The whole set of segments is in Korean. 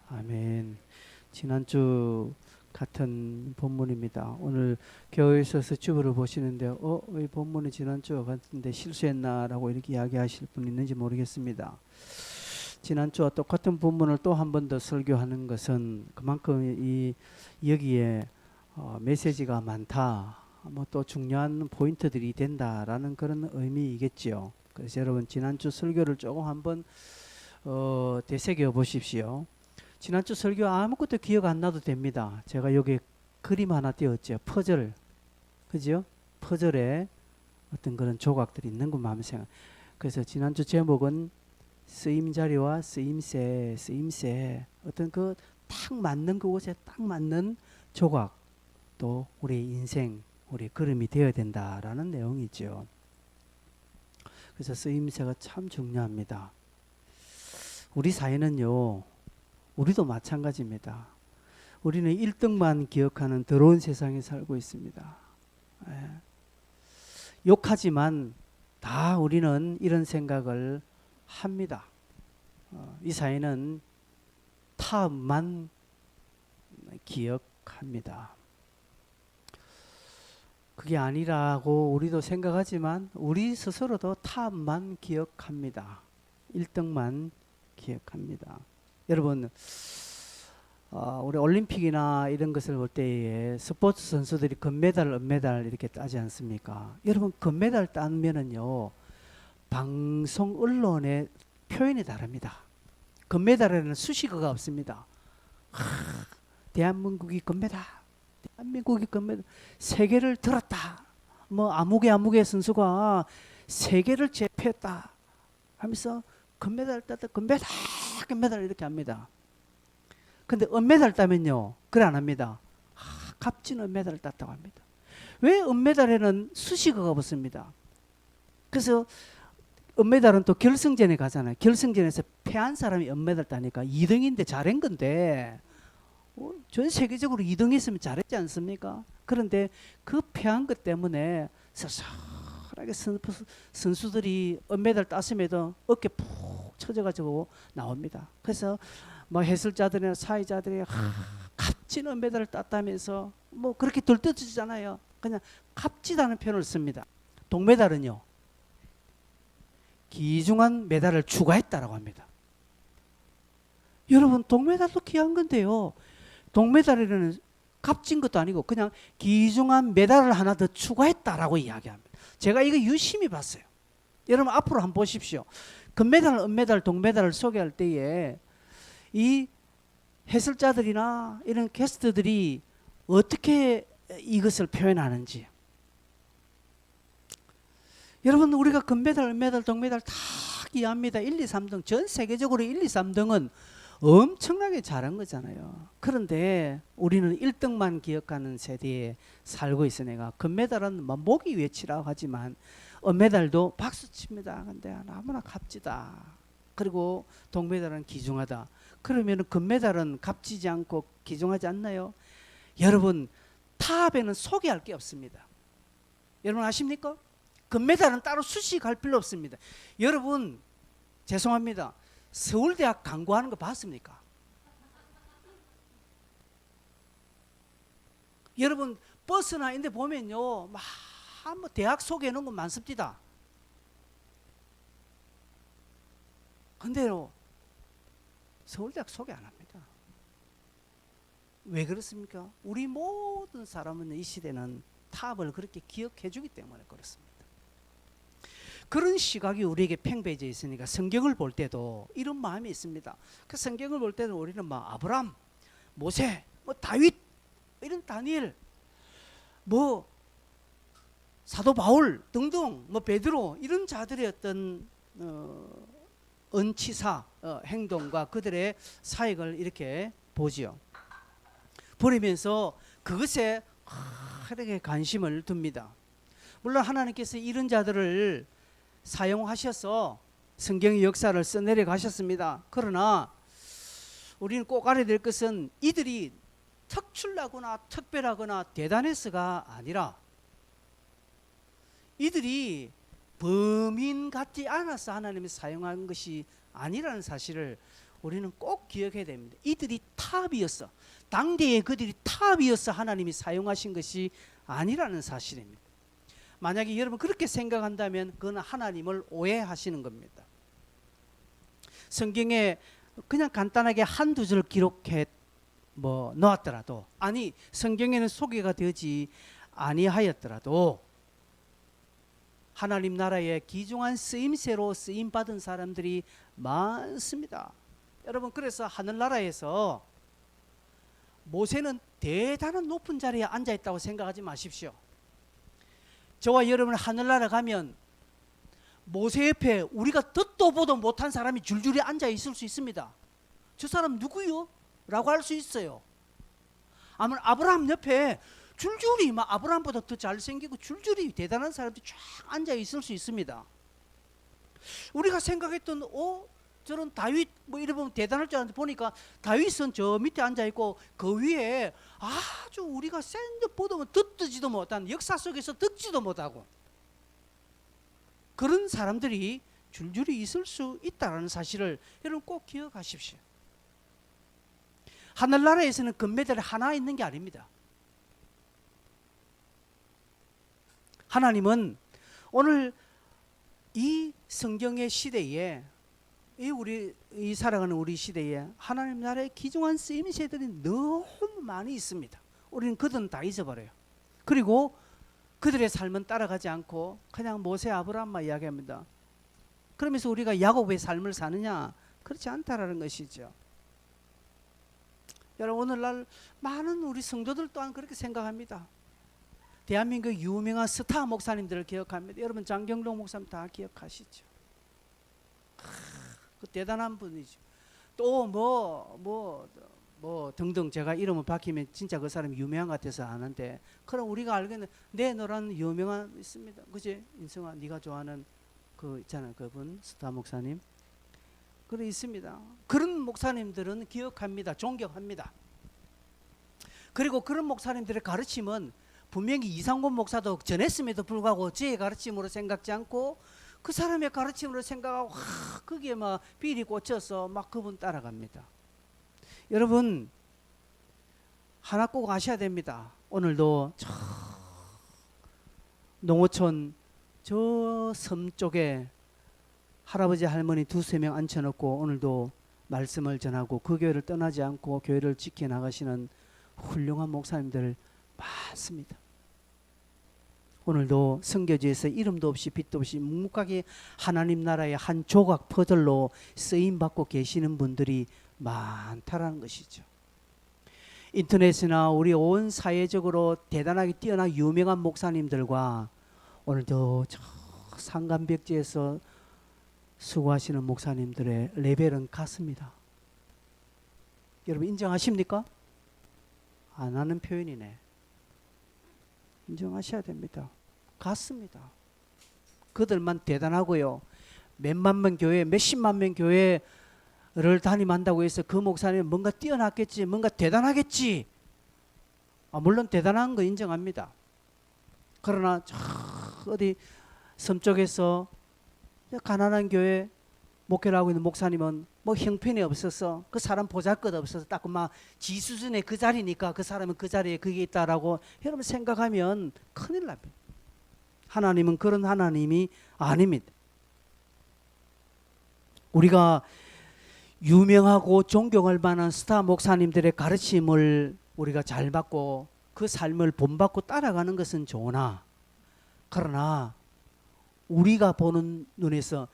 아멘. 지난주 같은 본문입니다. 오늘 교회에서 주보를 보시는데 이 본문이 지난주와 같은데 실수했나라고 이렇게 이야기하실 분 있는지 모르겠습니다. 지난주와 똑같은 본문을 또 한 번 더 설교하는 것은 그만큼 여기에 메시지가 많다, 뭐 또 중요한 포인트들이 된다라는 그런 의미이겠지요. 그래서 여러분 지난주 설교를 조금 한번 되새겨 보십시오. 지난주 설교 아무것도 기억 안 나도 됩니다. 제가 여기 그림 하나 띄웠죠. 퍼즐. 그죠? 퍼즐에 어떤 그런 조각들이 있는 것 마음에 생각. 그래서 지난주 제목은 쓰임자리와 쓰임새 어떤 그 딱 맞는 그곳에 딱 맞는 조각, 또 우리 인생, 우리 걸음이 되어야 된다라는 내용이죠. 그래서 쓰임새가 참 중요합니다. 우리 사회는요, 우리도 마찬가지입니다. 우리는 1등만 기억하는 더러운 세상에 살고 있습니다. 예. 욕하지만 다 우리는 이런 생각을 합니다. 이 사회는 타만 기억합니다. 그게 아니라고 우리도 생각하지만 우리 스스로도 타만 기억합니다. 1등만 기억합니다. 여러분, 우리 올림픽이나 이런 것을 볼 때에 스포츠 선수들이 금메달, 은메달 이렇게 따지 않습니까? 여러분, 금메달 따면은요, 방송 언론의 표현이 다릅니다. 금메달에는 수식어가 없습니다. 대한민국이 금메달, 대한민국이 금메달, 세계를 들었다. 뭐 아무개 선수가 세계를 제패했다 하면서 금메달 땄다, 금메달 이렇게 합니다. 근데 은메달 따면요, 그래 안 합니다. 값진 은메달을 땄다고 합니다. 왜 은메달에는 수식어가 없습니다. 그래서 은메달은 또 결승전에 가잖아요. 결승전에서 패한 사람이 은메달 따니까 2등인데 잘한 건데, 전 세계적으로 2등 했으면 잘했지 않습니까? 그런데 그 패한 것 때문에 섭섭하게 선수들이 은메달 땄음에도 어깨 푹 쳐져가지고 나옵니다. 그래서 뭐 해설자들이나 사회자들이 값진 은메달을 땄다면서 뭐 그렇게 들떠지잖아요. 그냥 값지다는 표현을 씁니다. 동메달은요, 귀중한 메달을 추가했다라고 합니다. 여러분, 동메달도 귀한 건데요, 동메달에는 값진 것도 아니고 그냥 귀중한 메달을 하나 더 추가했다라고 이야기합니다. 제가 이거 유심히 봤어요. 여러분 앞으로 한번 보십시오. 금메달, 은메달, 동메달을 소개할 때에 이 해설자들이나 이런 게스트들이 어떻게 이것을 표현하는지. 여러분, 우리가 금메달, 은메달, 동메달 다 이해합니다. 1, 2, 3등. 전 세계적으로 1, 2, 3등은 엄청나게 잘한 거잖아요. 그런데 우리는 1등만 기억하는 세대에 살고 있으니까 금메달은 뭐 목이 외치라고 하지만 은메달도 박수 칩니다. 근데 너무나 값지다. 그리고 동메달은 귀중하다. 그러면 금메달은 값지지 않고 귀중하지 않나요? 여러분, 탑에는 소개할 게 없습니다. 여러분 아십니까? 금메달은 따로 수식할 필요 없습니다. 여러분, 죄송합니다. 서울대학 광고하는 거 봤습니까? 여러분, 버스나 이런 데 보면요, 막 뭐 대학 소개해 놓은 거 많습니다. 근데요, 서울대학 소개 안 합니다. 왜 그렇습니까? 우리 모든 사람은 이 시대는 탑을 그렇게 기억해 주기 때문에 그렇습니다. 그런 시각이 우리에게 팽배해져 있으니까 성경을 볼 때도 이런 마음이 있습니다. 그 성경을 볼 때는 우리는 막 아브람, 모세, 뭐 다윗, 이런 다니엘, 뭐 사도 바울 등등, 뭐 베드로, 이런 자들의 어떤 은치사 행동과 그들의 사역을 이렇게 보지요. 보면서 그것에 하나님께 관심을 둡니다. 물론 하나님께서 이런 자들을 사용하셔서 성경의 역사를 써내려 가셨습니다. 그러나 우리는 꼭 알아야 될 것은 이들이 특출나거나 특별하거나 대단해서가 아니라 이들이 범인 같지 않아서 하나님이 사용한 것이 아니라는 사실을 우리는 꼭 기억해야 됩니다. 이들이 탑이었어. 당대에 그들이 탑이어서 하나님이 사용하신 것이 아니라는 사실입니다. 만약에 여러분 그렇게 생각한다면 그건 하나님을 오해하시는 겁니다. 성경에 그냥 간단하게 한두 줄 기록해 넣었더라도, 아니 성경에는 소개가 되지 아니하였더라도 하나님 나라의 귀중한 쓰임새로 쓰임 받은 사람들이 많습니다. 여러분, 그래서 하늘나라에서 모세는 대단한 높은 자리에 앉아 있다고 생각하지 마십시오. 저와 여러분 하늘나라 가면 모세 옆에 우리가 듣도 보도 못한 사람이 줄줄이 앉아 있을 수 있습니다. 저 사람 누구요? 라고 할 수 있어요. 아마 아브라함 옆에 줄줄이 막 아브라함보다 더 잘생기고 줄줄이 대단한 사람들이 쫙 앉아 있을 수 있습니다. 우리가 생각했던 저런 다윗 이래 보면 대단할 줄 알았는데 보니까 다윗은 저 밑에 앉아 있고 그 위에 아주 우리가 생전 보도 듣지도 못한, 역사 속에서 듣지도 못하고 그런 사람들이 줄줄이 있을 수 있다는 사실을 여러분 꼭 기억하십시오. 하늘나라에서는 금메달이 하나 있는 게 아닙니다. 하나님은 오늘 이 성경의 시대에, 이 살아가는 우리 시대에 하나님 나라의 귀중한 쓰임새들이 너무 많이 있습니다. 우리는 그들은 다 잊어버려요. 그리고 그들의 삶은 따라가지 않고 그냥 모세, 아브라함만 이야기합니다. 그러면서 우리가 야곱의 삶을 사느냐? 그렇지 않다라는 것이죠. 여러분, 오늘날 많은 우리 성도들 또한 그렇게 생각합니다. 대한민국 유명한 스타 목사님들을 기억합니다. 여러분, 장경록 목사님 다 기억하시죠? 그 대단한 분이죠. 또 등등 제가 이름을 밝히면 진짜 그 사람이 유명한 것 같아서 아는데, 그럼 우리가 알겠는 너라는 유명한 있습니다. 그지? 인성아, 네가 좋아하는 그 있잖아, 그분 스타 목사님. 그래 있습니다. 그런 목사님들은 기억합니다. 존경합니다. 그리고 그런 목사님들의 가르침은 분명히 이상곤 목사도 전했음에도 불구하고 저의 가르침으로 생각지 않고 그 사람의 가르침으로 생각하고 거기에 막 비리 꽂혀서 막 그분 따라갑니다. 여러분, 하나 꼭 아셔야 됩니다. 오늘도 저 농어촌 저 섬 쪽에 할아버지 할머니 두세 명 앉혀놓고 오늘도 말씀을 전하고 그 교회를 떠나지 않고 교회를 지켜나가시는 훌륭한 목사님들 많습니다. 오늘도 선교지에서 이름도 없이 빛도 없이 묵묵하게 하나님 나라의 한 조각 퍼즐로 쓰임받고 계시는 분들이 많다라는 것이죠. 인터넷이나 우리 온 사회적으로 대단하게 뛰어난 유명한 목사님들과 오늘도 저 상간벽지에서 수고하시는 목사님들의 레벨은 같습니다. 여러분 인정하십니까? 안 하는 표현이네. 인정하셔야 됩니다. 같습니다. 그들만 대단하고요. 몇만 명 교회, 몇십만 명 교회를 담임한다고 해서 그 목사님은 뭔가 뛰어났겠지, 뭔가 대단하겠지. 물론 대단한 거 인정합니다. 그러나 저 어디 섬 쪽에서 가난한 교회 목회를 하고 있는 목사님은 뭐 형편이 없어서 그 사람 보잘것 없어서 딱 막 지 수준의 그 자리니까 그 사람은 그 자리에 그게 있다라고 여러분 생각하면 큰일 납니다. 하나님은 그런 하나님이 아닙니다. 우리가 유명하고 존경할 만한 스타 목사님들의 가르침을 우리가 잘 받고 그 삶을 본받고 따라가는 것은 좋으나, 그러나 우리가 보는 눈에서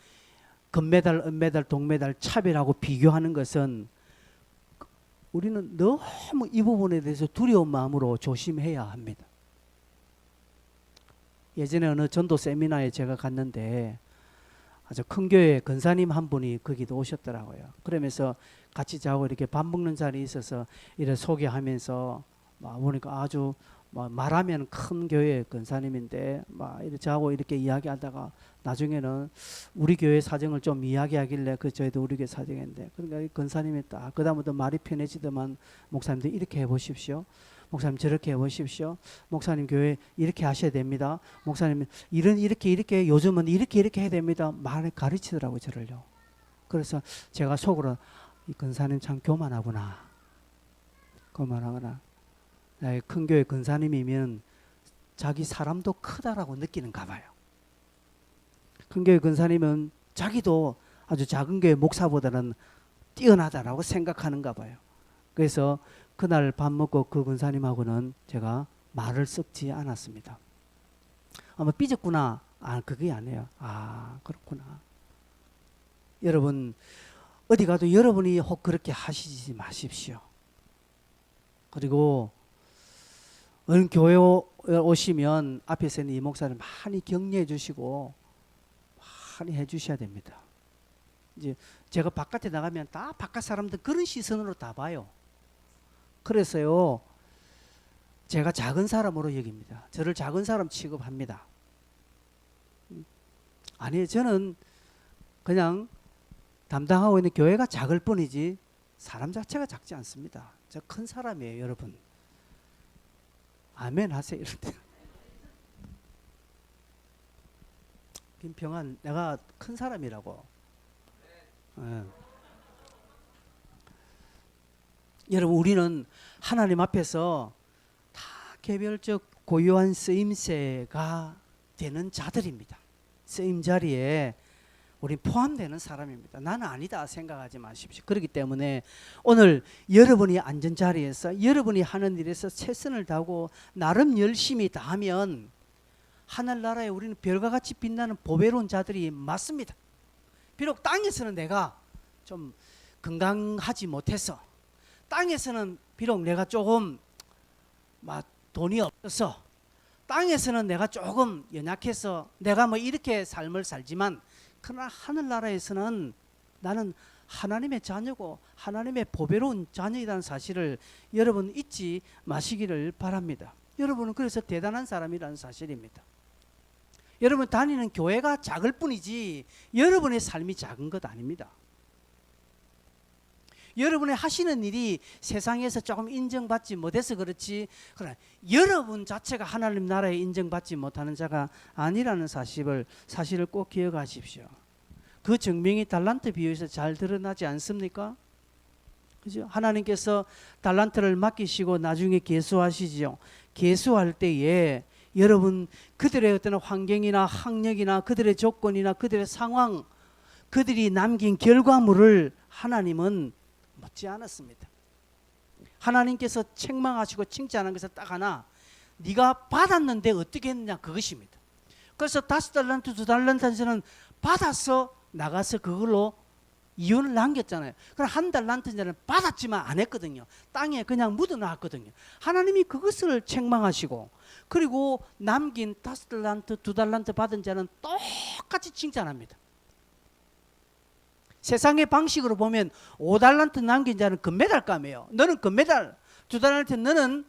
금메달, 은메달, 동메달 차별하고 비교하는 것은 우리는 너무 이 부분에 대해서 두려운 마음으로 조심해야 합니다. 예전에 어느 전도 세미나에 제가 갔는데 아주 큰 교회 권사님 한 분이 거기도 오셨더라고요. 그러면서 같이 자고 이렇게 밥 먹는 자리에 있어서 이렇게 소개하면서 막 보니까 아주 말하면 큰 교회 권사님인데 막 이렇게 자고 이렇게 이야기하다가 나중에는 우리 교회 사정을 좀 이야기하길래 그 저희도 우리 교회 사정인데, 그러니까 권사님이 딱 그다음부터 말이 편해지더만, 목사님들 이렇게 해보십시오. 목사님 저렇게 해보십시오. 목사님 교회 이렇게 하셔야 됩니다. 목사님 이렇게 요즘은 이렇게 해야 됩니다. 말을 가르치더라고요, 저를요. 그래서 제가 속으로 이 근사님 참 교만하구나. 교만하구나. 큰 교회 근사님이면 자기 사람도 크다라고 느끼는가 봐요. 큰 교회 근사님은 자기도 아주 작은 교회 목사보다는 뛰어나다라고 생각하는가 봐요. 그래서 그날 밥 먹고 그 근사님하고는 제가 말을 섞지 않았습니다. 아마 삐졌구나. 그게 아니에요. 그렇구나. 여러분 어디 가도 여러분이 혹 그렇게 하시지 마십시오. 그리고 어느 교회 오시면 앞에서 있는 이 목사를 많이 격려해 주시고 많이 해 주셔야 됩니다. 이제 제가 바깥에 나가면 다 바깥 사람들 그런 시선으로 다 봐요. 그래서요 제가 작은 사람으로 여깁니다. 저를 작은 사람 취급합니다. 아니 저는 그냥 담당하고 있는 교회가 작을 뿐이지 사람 자체가 작지 않습니다. 저 큰 사람이에요, 여러분. 아멘 하세요. 이럴 때. 김평환, 내가 큰 사람이라고. 여러분, 우리는 하나님 앞에서 다 개별적 고유한 쓰임새가 되는 자들입니다. 쓰임 자리에 우리 포함되는 사람입니다. 나는 아니다 생각하지 마십시오. 그렇기 때문에 오늘 여러분이 앉은 자리에서 여러분이 하는 일에서 최선을 다하고 나름 열심히 다하면 하늘나라에 우리는 별과 같이 빛나는 보배로운 자들이 맞습니다. 비록 땅에서는 내가 좀 건강하지 못해서, 땅에서는 비록 내가 조금 돈이 없어서, 땅에서는 내가 조금 연약해서 내가 이렇게 삶을 살지만, 그러나 하늘나라에서는 나는 하나님의 자녀고 하나님의 보배로운 자녀이라는 사실을 여러분 잊지 마시기를 바랍니다. 여러분은 그래서 대단한 사람이라는 사실입니다. 여러분 다니는 교회가 작을 뿐이지 여러분의 삶이 작은 것 아닙니다. 여러분의 하시는 일이 세상에서 조금 인정받지 못해서 그렇지, 그러나 여러분 자체가 하나님 나라에 인정받지 못하는 자가 아니라는 사실을 꼭 기억하십시오. 그 증명이 달란트 비유에서 잘 드러나지 않습니까? 그죠? 하나님께서 달란트를 맡기시고 나중에 계수하시죠. 계수할 때에 여러분 그들의 어떤 환경이나 학력이나 그들의 조건이나 그들의 상황, 그들이 남긴 결과물을 하나님은 묻지 않았습니다. 하나님께서 책망하시고 칭찬한 것은 딱 하나, 네가 받았는데 어떻게 했느냐, 그것입니다. 그래서 5달란트 2달란트는 받아서 나가서 그걸로 이윤을 남겼잖아요. 그럼 1달란트는 받았지만 안 했거든요. 땅에 그냥 묻어놨거든요. 하나님이 그것을 책망하시고, 그리고 남긴 5달란트 2달란트 받은 자는 똑같이 칭찬합니다. 세상의 방식으로 보면 5달란트 남긴 자는 금메달감이에요. 너는 금메달, 2달란트 너는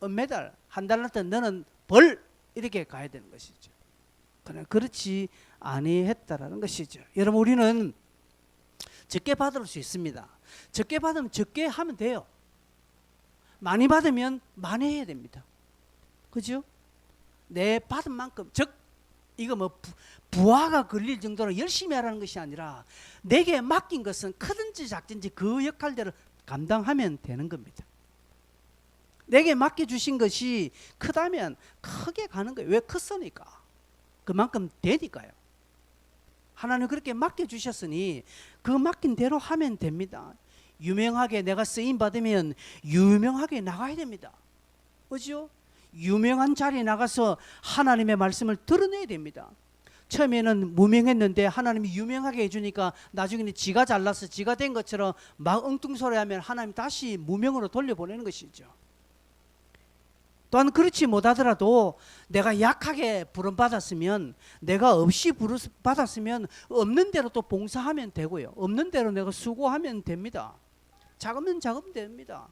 은메달, 1달란트 너는 벌, 이렇게 가야 되는 것이죠. 그러나 그렇지 아니했다라는 것이죠. 여러분 우리는 적게 받을 수 있습니다. 적게 받으면 적게 하면 돼요. 많이 받으면 많이 해야 됩니다. 그죠? 내 받은 만큼, 이거 부하가 걸릴 정도로 열심히 하라는 것이 아니라 내게 맡긴 것은 크든지 작든지 그 역할대로 감당하면 되는 겁니다. 내게 맡겨주신 것이 크다면 크게 가는 거예요. 왜? 컸으니까. 그만큼 되니까요. 하나님 그렇게 맡겨주셨으니 그 맡긴 대로 하면 됩니다. 유명하게 내가 쓰임받으면 유명하게 나가야 됩니다. 그죠? 유명한 자리에 나가서 하나님의 말씀을 드러내야 됩니다. 처음에는 무명했는데 하나님이 유명하게 해주니까 나중에는 지가 잘나서 지가 된 것처럼 막 엉뚱소리하면 하나님 다시 무명으로 돌려보내는 것이죠. 또한 그렇지 못하더라도 내가 약하게 부름받았으면, 내가 없이 부름받았으면 없는 대로 또 봉사하면 되고요. 없는 대로 내가 수고하면 됩니다. 작으면 작으면 됩니다.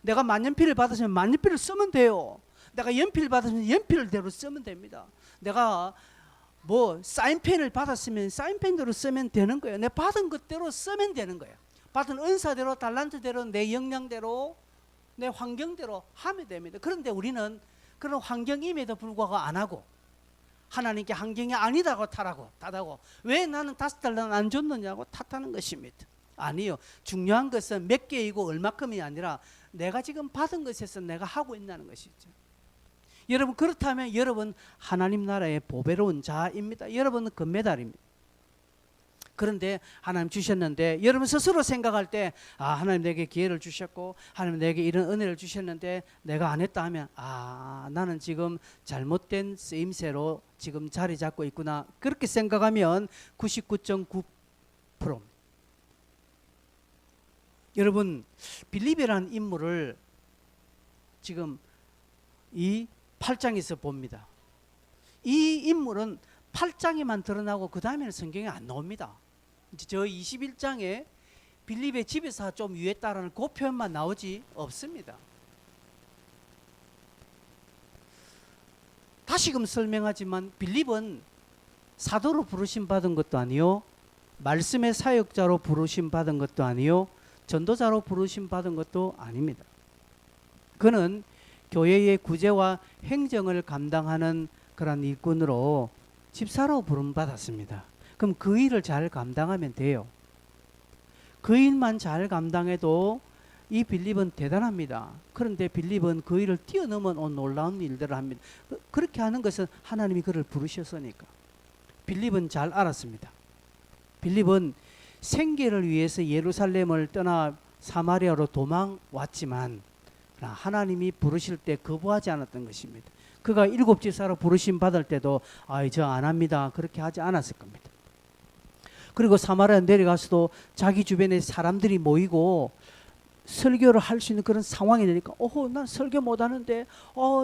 내가 만년필을 받았으면 만년필을 쓰면 돼요. 내가 연필을 받았으면 연필대로 쓰면 됩니다. 내가 사인펜을 받았으면 사인펜대로 쓰면 되는 거예요. 내가 받은 것대로 쓰면 되는 거예요. 받은 은사대로, 달란트대로, 내 역량대로, 내 환경대로 하면 됩니다. 그런데 우리는 그런 환경임에도 불구하고 안 하고, 하나님께 환경이 아니다고 탓하고 왜 나는 5달러는 안 줬느냐고 탓하는 것입니다. 아니요. 중요한 것은 몇 개이고 얼마큼이 아니라 내가 지금 받은 것에서 내가 하고 있다는 것이죠. 여러분 그렇다면 여러분 하나님 나라의 보배로운 자입니다. 여러분은 금메달입니다. 그런데 하나님 주셨는데 여러분 스스로 생각할 때 하나님 내게 기회를 주셨고 하나님 내게 이런 은혜를 주셨는데 내가 안 했다 하면 나는 지금 잘못된 쓰임새로 지금 자리 잡고 있구나. 그렇게 생각하면 99.9%. 여러분 빌립이라는 인물을 지금 이 8장에서 봅니다. 이 인물은 8장에만 드러나고 그 다음에는 성경에 안 나옵니다. 저 21장에 빌립의 집에서 좀 유했다라는 그 표현만 나오지 없습니다. 다시금 설명하지만 빌립은 사도로 부르심 받은 것도 아니요, 말씀의 사역자로 부르심 받은 것도 아니요, 전도자로 부르심 받은 것도 아닙니다. 그는 교회의 구제와 행정을 감당하는 그런 일꾼으로 집사로 부름 받았습니다. 그럼 그 일을 잘 감당하면 돼요. 그 일만 잘 감당해도 이 빌립은 대단합니다. 그런데 빌립은 그 일을 뛰어넘은 놀라운 일들을 합니다. 그렇게 하는 것은 하나님이 그를 부르셨으니까. 빌립은 잘 알았습니다. 빌립은 생계를 위해서 예루살렘을 떠나 사마리아로 도망왔지만 하나님이 부르실 때 거부하지 않았던 것입니다. 그가 7 집사로 부르심 받을 때도 저 안 합니다. 그렇게 하지 않았을 겁니다. 그리고 사마리아 내려가서도 자기 주변에 사람들이 모이고 설교를 할 수 있는 그런 상황이 되니까 난 설교 못하는데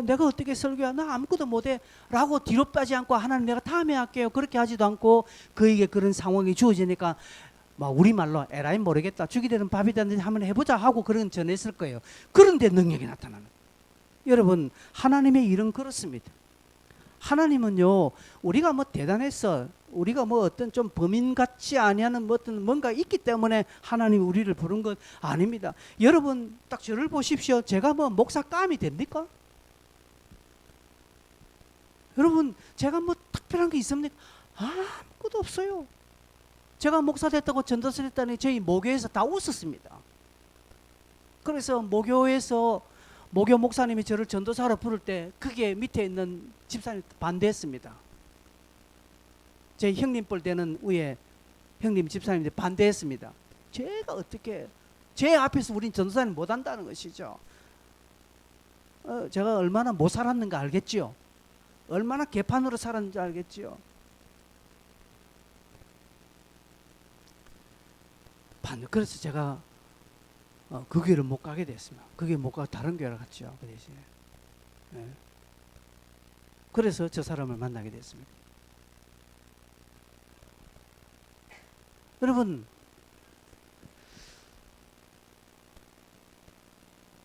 내가 어떻게 설교야, 나 아무것도 못해 라고 뒤로 빠지 않고 하나님 내가 다음에 할게요 그렇게 하지도 않고 그에게 그런 상황이 주어지니까 우리말로 에라이 모르겠다, 죽이 되는 밥이 되는지 한번 해보자 하고 그런 전했을 거예요. 그런데 능력이 나타나는. 여러분 하나님의 일은 그렇습니다. 하나님은요 우리가 대단했어, 우리가 어떤 좀 범인 같지 아니하는 어떤 뭔가 있기 때문에 하나님이 우리를 부른 것 아닙니다. 여러분 딱 저를 보십시오. 제가 목사감이 됩니까? 여러분 제가 특별한 게 있습니까? 아무것도 없어요. 제가 목사 됐다고 전도사 됐다니 저희 모교에서 다 웃었습니다. 그래서 모교에서 모교 목사님이 저를 전도사로 부를 때 그게 밑에 있는 집사님 반대했습니다. 제 형님 볼 때는 위에 형님 집사님들이 반대했습니다. 제가 어떻게 제 앞에서 우린 전도사님 못한다는 것이죠. 제가 얼마나 못 살았는가 알겠지요. 얼마나 개판으로 살았는지 알겠지요. 그래서 제가 그 교회를 못 가게 됐습니다. 그 교회 못 가고 다른 교회를 갔죠. 그 대신에. 네. 그래서 저 사람을 만나게 됐습니다. 여러분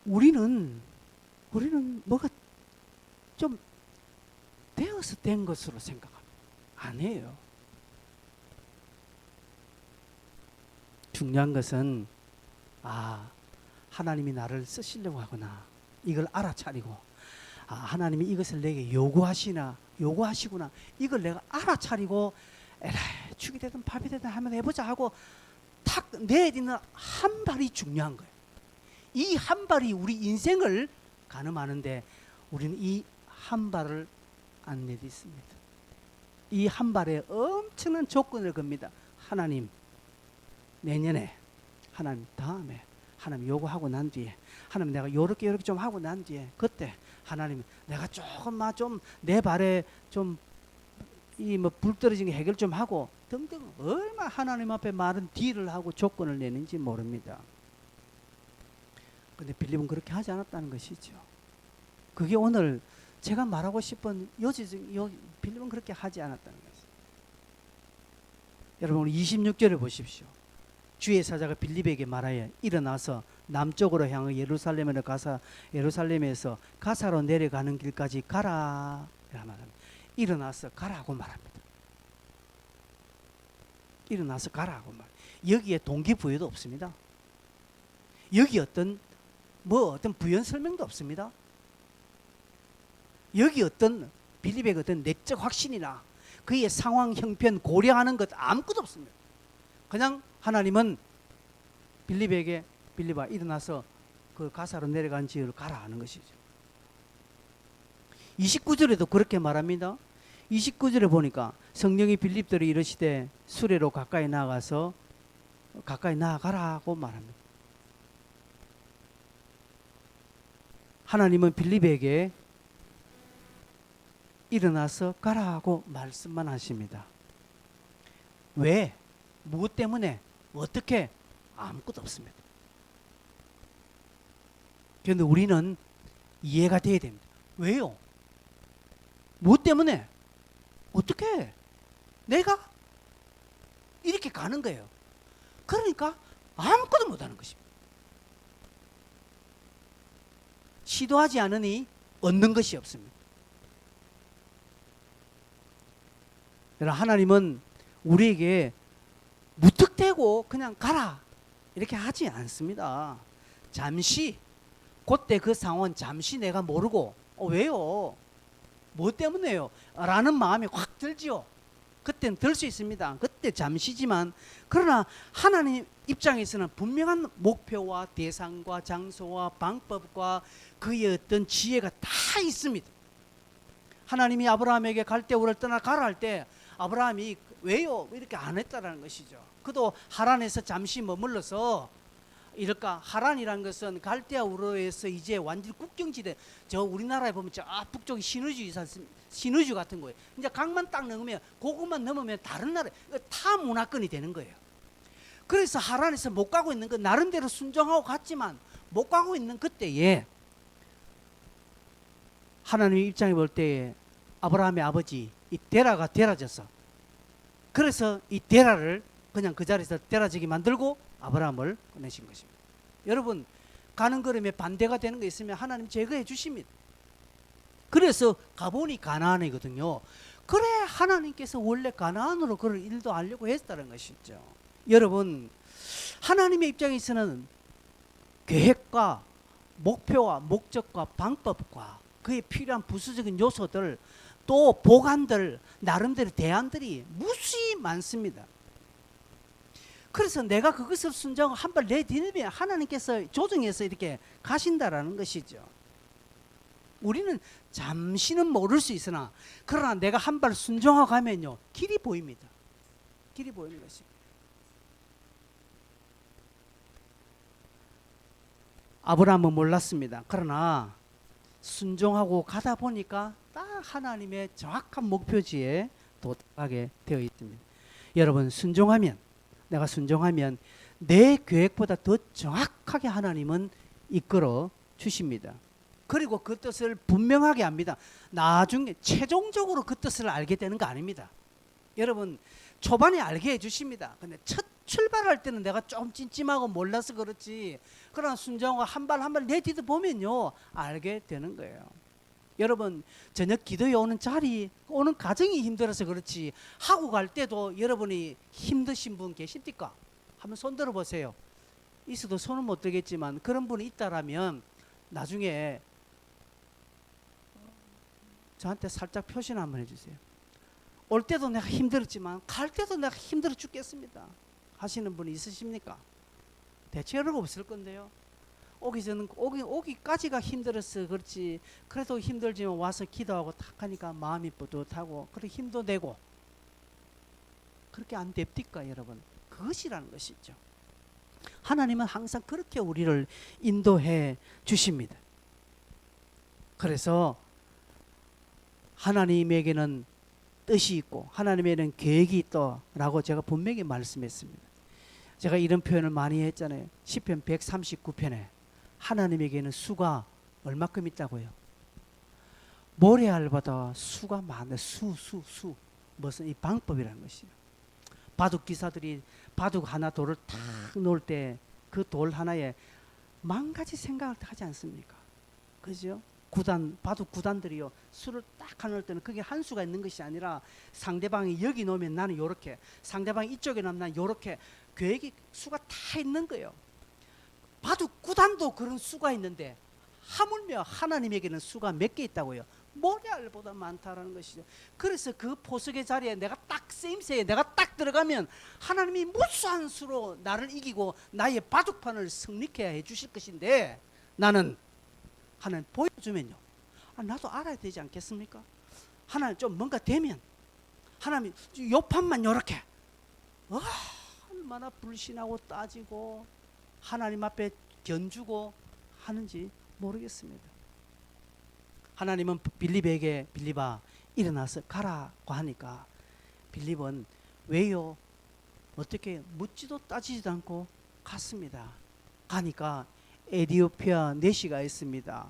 우리는 뭐가 좀 되어서 된 것으로 생각합니다. 아니에요. 중요한 것은 하나님이 나를 쓰시려고 하구나, 이걸 알아차리고 하나님이 이것을 내게 요구하시구나, 이걸 내가 알아차리고 에라이 죽이 되든 밥이 되든 한번 해보자 하고 탁 내딛는 한 발이 중요한 거예요. 이 한 발이 우리 인생을 가늠하는데 우리는 이 한 발을 안 내딛습니다. 이 한 발에 엄청난 조건을 겁니다. 하나님 내년에, 하나님 다음에, 하나님 요구하고 난 뒤에, 하나님 내가 요렇게 좀 하고 난 뒤에, 그때 하나님 내가 조금만 좀 내 발에 좀 불 떨어진 게 해결 좀 하고 등등 얼마나 하나님 앞에 많은 딜을 하고 조건을 내는지 모릅니다. 그런데 빌립은 그렇게 하지 않았다는 것이죠. 그게 오늘 제가 말하고 싶은 빌립은 그렇게 하지 않았다는 것이죠. 여러분 26절을 보십시오. 주의 사자가 빌립에게 말하여 일어나서 남쪽으로 향해 예루살렘으로 가서 예루살렘에서 가사로 내려가는 길까지 가라. 일어나서 가라고 말합니다. 일어나서 가라고 말. 여기에 동기부여도 없습니다. 여기 어떤 부연 설명도 없습니다. 여기 어떤 빌립의 어떤 내적 확신이나 그의 상황 형편 고려하는 것 아무것도 없습니다. 그냥 하나님은 빌립에게 빌립아 일어나서 그 가사로 내려간 지역을 가라 하는 것이죠. 29절에도 그렇게 말합니다. 29절에 보니까 성령이 빌립들이 이르시되 수레로 가까이 나가서 가까이 나아가라고 말합니다. 하나님은 빌립에게 일어나서 가라고 말씀만 하십니다. 왜? 무엇 때문에? 어떻게? 아무것도 없습니다. 그런데 우리는 이해가 돼야 됩니다. 왜요? 무엇 때문에? 어떻게? 내가 이렇게 가는 거예요. 그러니까 아무것도 못하는 것입니다. 시도하지 않으니 얻는 것이 없습니다. 하나님은 우리에게 무턱대고 그냥 가라 이렇게 하지 않습니다. 잠시 그때 그 상황 잠시 내가 모르고 왜요? 뭐 때문에요? 라는 마음이 확 들지요. 그때는 들 수 있습니다. 그때 잠시지만 그러나 하나님 입장에서는 분명한 목표와 대상과 장소와 방법과 그의 어떤 지혜가 다 있습니다. 하나님이 아브라함에게 갈대우를 떠나 가라 할 때 아브라함이 왜요? 이렇게 안 했다라는 것이죠. 그도 하란에서 잠시 머물러서 이럴까? 하란이란 것은 갈대아 우르에서 이제 완전 국경지대, 저 우리나라에 보면 저 북쪽이 신의주 같은 거예요. 이제 강만 딱 넘으면 그것만 넘으면 다른 나라 타 문화권이 되는 거예요. 그래서 하란에서 못 가고 있는 거 나름대로 순종하고 갔지만 못 가고 있는 그때에 하나님의 입장에 볼 때에 아브라함의 아버지 이 데라가 데라졌어. 그래서 이 데라를 그냥 그 자리에서 데라지게 만들고 아브라함을 꺼내신 것입니다. 여러분 가는 걸음에 반대가 되는 거 있으면 하나님 제거해 주십니다. 그래서 가보니 가나안이거든요. 그래 하나님께서 원래 가나안으로 그를 일도 하려고 했다는 것이죠. 여러분 하나님의 입장에서는 계획과 목표와 목적과 방법과 그에 필요한 부수적인 요소들 또 보관들 나름대로 대안들이 무수히 많습니다. 그래서 내가 그것을 순종하고 한 발 내디디면 하나님께서 조정해서 이렇게 가신다라는 것이죠. 우리는 잠시는 모를 수 있으나 그러나 내가 한 발 순종하고 가면요 길이 보입니다. 길이 보이는 것입니다. 아브라함은 몰랐습니다. 그러나 순종하고 가다 보니까 딱 하나님의 정확한 목표지에 도착하게 되어 있습니다. 여러분 순종하면 내가 순종하면 내 계획보다 더 정확하게 하나님은 이끌어 주십니다. 그리고 그 뜻을 분명하게 합니다. 나중에 최종적으로 그 뜻을 알게 되는 거 아닙니다. 여러분 초반에 알게 해주십니다. 근데 첫 출발할 때는 내가 좀 찜찜하고 몰라서 그렇지 그러나 순종하고 한 발 한 발 내디뎌 보면요 알게 되는 거예요. 여러분 저녁 기도에 오는 자리 오는 과정이 힘들어서 그렇지 하고 갈 때도 여러분이 힘드신 분 계십니까? 한번 손 들어보세요. 있어도 손은 못 들겠지만 그런 분이 있다라면 나중에 저한테 살짝 표시나 한번 해주세요. 올 때도 내가 힘들었지만 갈 때도 내가 힘들어 죽겠습니다 하시는 분이 있으십니까? 대체로 없을 건데요. 오기까지가 힘들어서 그렇지 그래도 힘들지만 와서 기도하고 탁 하니까 마음이 뿌듯하고 그렇게 힘도 내고 그렇게 안 됩니까 여러분? 그것이라는 것이죠. 하나님은 항상 그렇게 우리를 인도해 주십니다. 그래서 하나님에게는 뜻이 있고 하나님에게는 계획이 있다라고 제가 분명히 말씀했습니다. 제가 이런 표현을 많이 했잖아요. 시편 139편에 하나님에게는 수가 얼마큼 있다고요? 모래알보다 수가 많아요. 수 무슨 이 방법이라는 것이에요. 바둑 기사들이 바둑 하나 돌을 탁 놓을 때 그 돌 하나에 만 가지 생각을 하지 않습니까? 그죠? 바둑 구단들이요 수를 딱 하나 넣을 때는 그게 한 수가 있는 것이 아니라 상대방이 여기 놓으면 나는 요렇게 상대방이 이쪽에 놓으면 나는 요렇게 계획이 수가 다 있는 거예요. 바둑 구단도 그런 수가 있는데 하물며 하나님에게는 수가 몇 개 있다고요? 모래알보다 많다라는 것이죠. 그래서 그 포석의 자리에 내가 딱 쓰임새에 내가 딱 들어가면 하나님이 무수한 수로 나를 이기고 나의 바둑판을 승리케 해주실 것인데, 나는 하나님 보여주면요, 나도 알아야 되지 않겠습니까? 하나님 좀 뭔가 되면 하나님 요 판만 요렇게 얼마나 불신하고 따지고 하나님 앞에 견주고 하는지 모르겠습니다. 하나님은 빌립에게 빌립아 일어나서 가라고 하니까 빌립은 왜요? 어떻게 묻지도 따지지도 않고 갔습니다. 가니까 에디오피아 내시가 있습니다.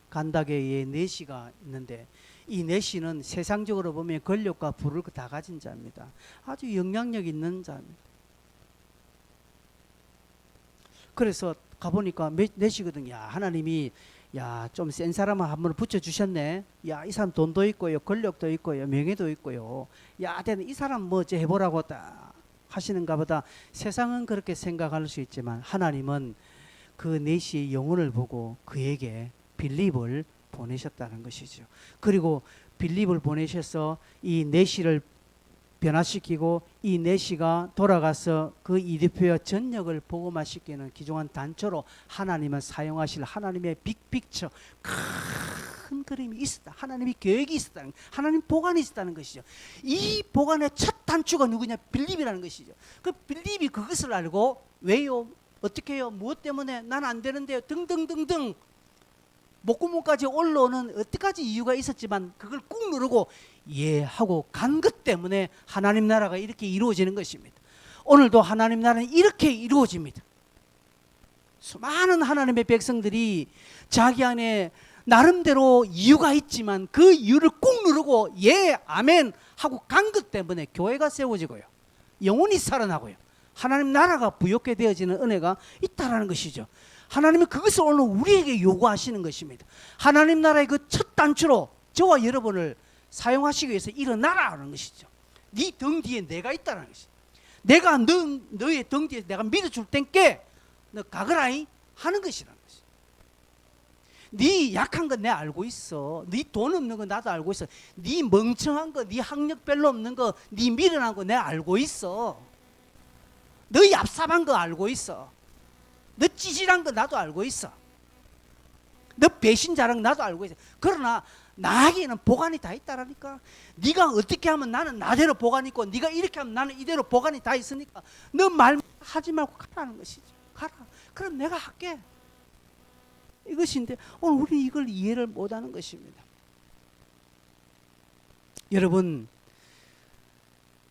간다게의 내시가 있는데, 이 내시는 세상적으로 보면 권력과 부를 다 가진 자입니다. 아주 영향력 있는 자입니다. 그래서 가보니까 내시거든요. 하나님이 좀 센 사람을 한 번 붙여주셨네. 이 사람 돈도 있고요, 권력도 있고요, 명예도 있고요. 이 사람 뭐 어째 해보라고 딱 하시는가 보다. 세상은 그렇게 생각할 수 있지만 하나님은 그 내시의 영혼을 보고 그에게 빌립을 보내셨다는 것이죠. 그리고 빌립을 보내셔서 이 내시를 변화시키고 이 내시가 돌아가서 그 이디오피아 전역을 복음화시키는 귀중한 단초로 하나님은 사용하실 하나님의 빅픽처, 큰 그림이 있었다. 하나님의 계획이 있었다는, 하나님 보관이 있었다는 것이죠. 이 보관의 첫 단추가 누구냐? 빌립이라는 것이죠. 그 빌립이 그것을 알고 왜요? 어떻게 해요? 무엇 때문에? 난 안 되는데요. 등등등등 목구멍까지 올라오는 어떻게까지 이유가 있었지만 그걸 꾹 누르고 예 하고 간 것 때문에 하나님 나라가 이렇게 이루어지는 것입니다. 오늘도 하나님 나라는 이렇게 이루어집니다. 수많은 하나님의 백성들이 자기 안에 나름대로 이유가 있지만 그 이유를 꾹 누르고 예 아멘 하고 간 것 때문에 교회가 세워지고요, 영혼이 살아나고요, 하나님 나라가 부욕게 되어지는 은혜가 있다라는 것이죠. 하나님은 그것을 오늘 우리에게 요구하시는 것입니다. 하나님 나라의 그 첫 단추로 저와 여러분을 사용하시기 위해서 일어나라는 것이죠. 네 등 뒤에 내가 있다는 것이죠. 내가 너의 등 뒤에 내가 믿어줄 땐께 너 가거라이 하는 것이라는 것이죠. 네 약한 거 내 알고 있어. 네 돈 없는 거 나도 알고 있어. 네 멍청한 거, 네 학력 별로 없는 거, 네 미련한 거 내 알고 있어. 너 얍삽한 거 알고 있어. 너 찌질한 거 나도 알고 있어. 너 배신자랑 나도 알고 있어. 그러나 나에게는 보관이 다 있다라니까. 네가 어떻게 하면 나는 나대로 보관이 있고 네가 이렇게 하면 나는 이대로 보관이 다 있으니까 너 말 하지 말고 가라는 것이죠. 가라. 그럼 내가 할게. 이것인데 오늘 우리 이걸 이해를 못하는 것입니다. 여러분,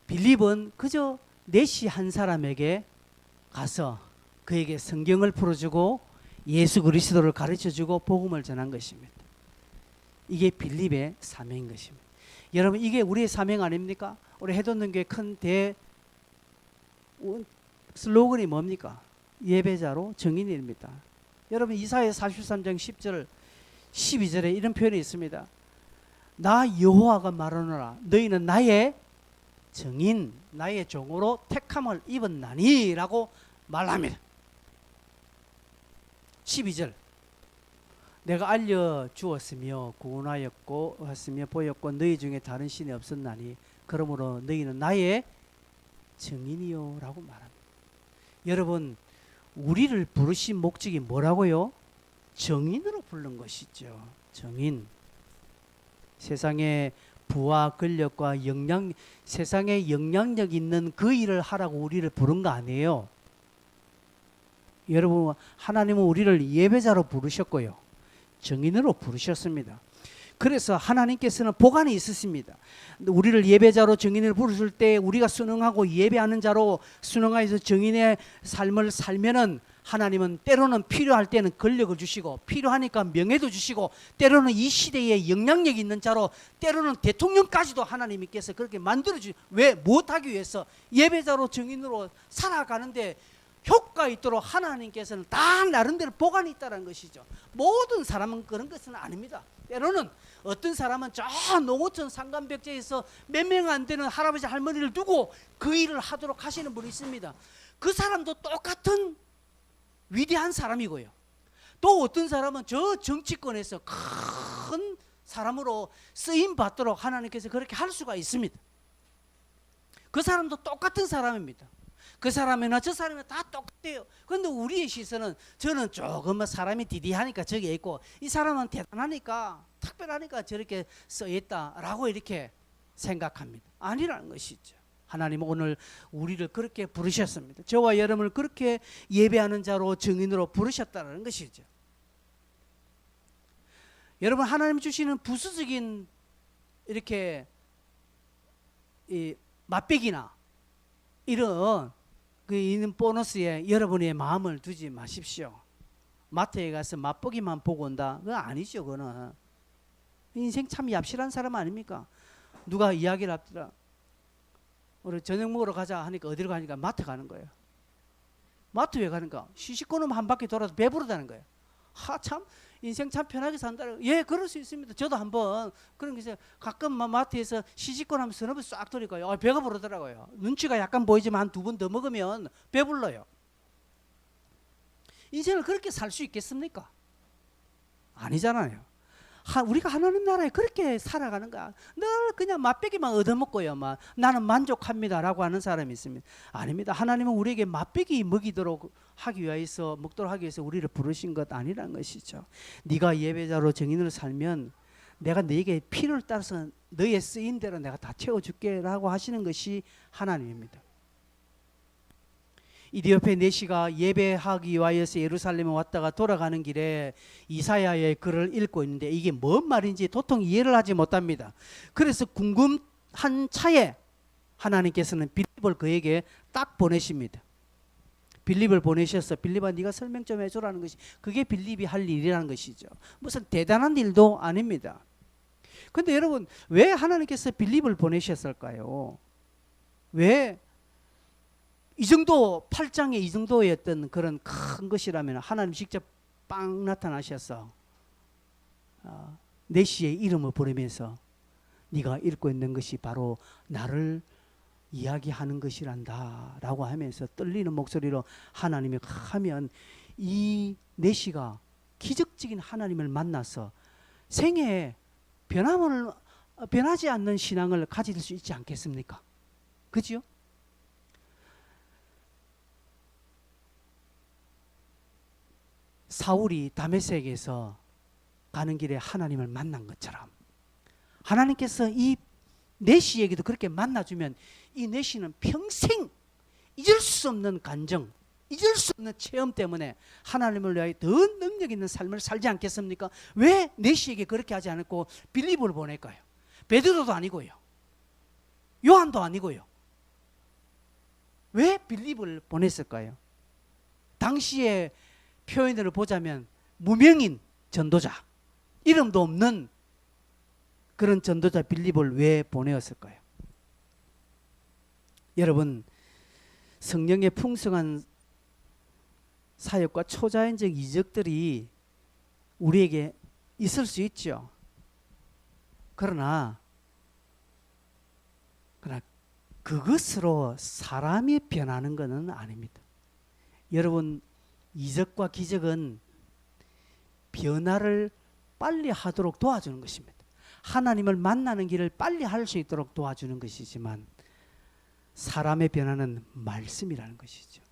빌립은 그저 내시 한 사람에게 가서 그에게 성경을 풀어주고 예수 그리스도를 가르쳐주고 복음을 전한 것입니다. 이게 빌립의 사명인 것입니다. 여러분, 이게 우리의 사명 아닙니까? 우리 해돋는 교회 큰 슬로건이 뭡니까? 예배자로 증인입니다. 여러분, 이사야 43장 10절 12절에 이런 표현이 있습니다. 나 여호와가 말하노라 너희는 나의 증인, 나의 종으로 택함을 입었나니 라고 말합니다. 12절 내가 알려주었으며 구원하였고 했으며 보였고 너희 중에 다른 신이 없었나니 그러므로 너희는 나의 증인이요 라고 말합니다. 여러분, 우리를 부르신 목적이 뭐라고요? 증인으로 부른 것이죠. 증인. 세상에 부와 권력과 세상에 영향력 있는 그 일을 하라고 우리를 부른 거 아니에요. 여러분, 하나님은 우리를 예배자로 부르셨고요, 증인으로 부르셨습니다. 그래서 하나님께서는 보관이 있으십니다. 우리를 예배자로 증인을 부르실 때 우리가 순응하고 예배하는 자로 순응하여서 증인의 삶을 살면은 하나님은 때로는 필요할 때는 권력을 주시고 필요하니까 명예도 주시고 때로는 이 시대에 영향력 있는 자로 때로는 대통령까지도 하나님께서 그렇게 만들어주시고, 왜? 무엇하기 위해서? 예배자로 증인으로 살아가는데 효과 있도록 하나님께서는 다 나름대로 보관이 있다는 것이죠. 모든 사람은 그런 것은 아닙니다. 때로는 어떤 사람은 저 농어촌 산간벽제에서 몇 명 안 되는 할아버지 할머니를 두고 그 일을 하도록 하시는 분이 있습니다. 그 사람도 똑같은 위대한 사람이고요. 또 어떤 사람은 저 정치권에서 큰 사람으로 쓰임 받도록 하나님께서 그렇게 할 수가 있습니다. 그 사람도 똑같은 사람입니다. 그 사람이나 저 사람이나 다 똑같아요. 그런데 우리의 시선은 저는 조금 사람이 디디하니까 저기 있고 이 사람은 대단하니까 특별하니까 저렇게 써있다라고 이렇게 생각합니다. 아니라는 것이죠. 하나님은 오늘 우리를 그렇게 부르셨습니다. 저와 여러분을 그렇게 예배하는 자로 증인으로 부르셨다는 것이죠. 여러분, 하나님 주시는 부수적인 이렇게 이 맛배기나 이런 그 있는 보너스에 여러분의 마음을 두지 마십시오. 마트에 가서 맛보기만 보고 온다. 그거 아니죠. 그거는 인생 참 얍실한 사람 아닙니까? 누가 이야기를 하더라. 우리 저녁 먹으러 가자 하니까 어디로 가니까 마트 가는 거예요. 마트 왜 가는가? 시식코너 한 바퀴 돌아서 배부르다는 거예요. 참 인생 참 편하게 산다. 예, 그럴 수 있습니다. 저도 한번 그런 게 가끔 마트에서 시식권 하면 서너 번 싹 돌리고요. 배가 부르더라고요. 눈치가 약간 보이지만 한 두 번 더 먹으면 배불러요. 인생을 그렇게 살 수 있겠습니까? 아니잖아요. 우리가 하나님 나라에 그렇게 살아가는 거야. 늘 그냥 맛배기만 얻어먹고요. 나는 만족합니다라고 하는 사람이 있습니다. 아닙니다. 하나님은 우리에게 맛배기 먹이도록 하기 위해서 먹도록 하기 위해서 우리를 부르신 것 아니라는 것이죠. 네가 예배자로 증인으로 살면 내가 너에게 필요를 따라서 너의 쓰인 대로 내가 다 채워줄게라고 하시는 것이 하나님입니다. 이디오페 내시가 예배하기 위하여서 예루살렘에 왔다가 돌아가는 길에 이사야의 글을 읽고 있는데 이게 뭔 말인지 도통 이해를 하지 못합니다. 그래서 궁금한 차에 하나님께서는 빌립을 그에게 딱 보내십니다. 빌립을 보내셔서 빌립아 네가 설명 좀 해주라는 것이 그게 빌립이 할 일이라는 것이죠. 무슨 대단한 일도 아닙니다. 그런데 여러분 왜 하나님께서 빌립을 보내셨을까요? 왜 이 정도 8장에 이 정도였던 그런 큰 것이라면 하나님 직접 빵 나타나셔서 내시의 이름을 부르면서 네가 읽고 있는 것이 바로 나를 이야기하는 것이란다 라고 하면서 떨리는 목소리로 하나님이 하면 이 내시가 기적적인 하나님을 만나서 생애에 변하지 않는 신앙을 가질 수 있지 않겠습니까? 그죠? 사울이 다메섹에서 가는 길에 하나님을 만난 것처럼 하나님께서 이 내시에게도 그렇게 만나주면 이 내시는 평생 잊을 수 없는 감정, 잊을 수 없는 체험 때문에 하나님을 위하여 더 능력 있는 삶을 살지 않겠습니까? 왜 내시에게 그렇게 하지 않고 빌립을 보낼까요? 베드로도 아니고요. 요한도 아니고요. 왜 빌립을 보냈을까요? 당시에 표현을 보자면 무명인 전도자, 이름도 없는 그런 전도자 빌립을 왜 보내었을까요? 여러분, 성령의 풍성한 사역과 초자연적 이적들이 우리에게 있을 수 있죠. 그러나 그것으로 사람이 변하는 것은 아닙니다. 여러분, 이적과 기적은 변화를 빨리 하도록 도와주는 것입니다. 하나님을 만나는 길을 빨리 할 수 있도록 도와주는 것이지만 사람의 변화는 말씀이라는 것이죠.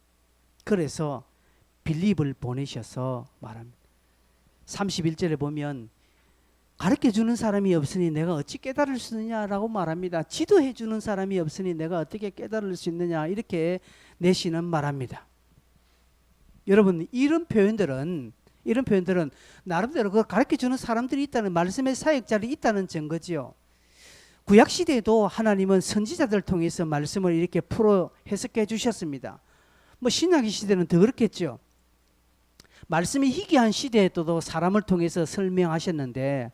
그래서 빌립을 보내셔서 말합니다. 31절에 보면 가르쳐주는 사람이 없으니 내가 어찌 깨달을 수 있느냐라고 말합니다. 지도해주는 사람이 없으니 내가 어떻게 깨달을 수 있느냐 이렇게 내시는 말합니다. 여러분 이런 표현들은 나름대로 그걸 가르쳐주는 사람들이 있다는 말씀의 사역자들이 있다는 증거지요. 구약시대에도 하나님은 선지자들을 통해서 말씀을 이렇게 풀어 해석해 주셨습니다. 신약 시대는 더 그렇겠죠. 말씀이 희귀한 시대에도 사람을 통해서 설명하셨는데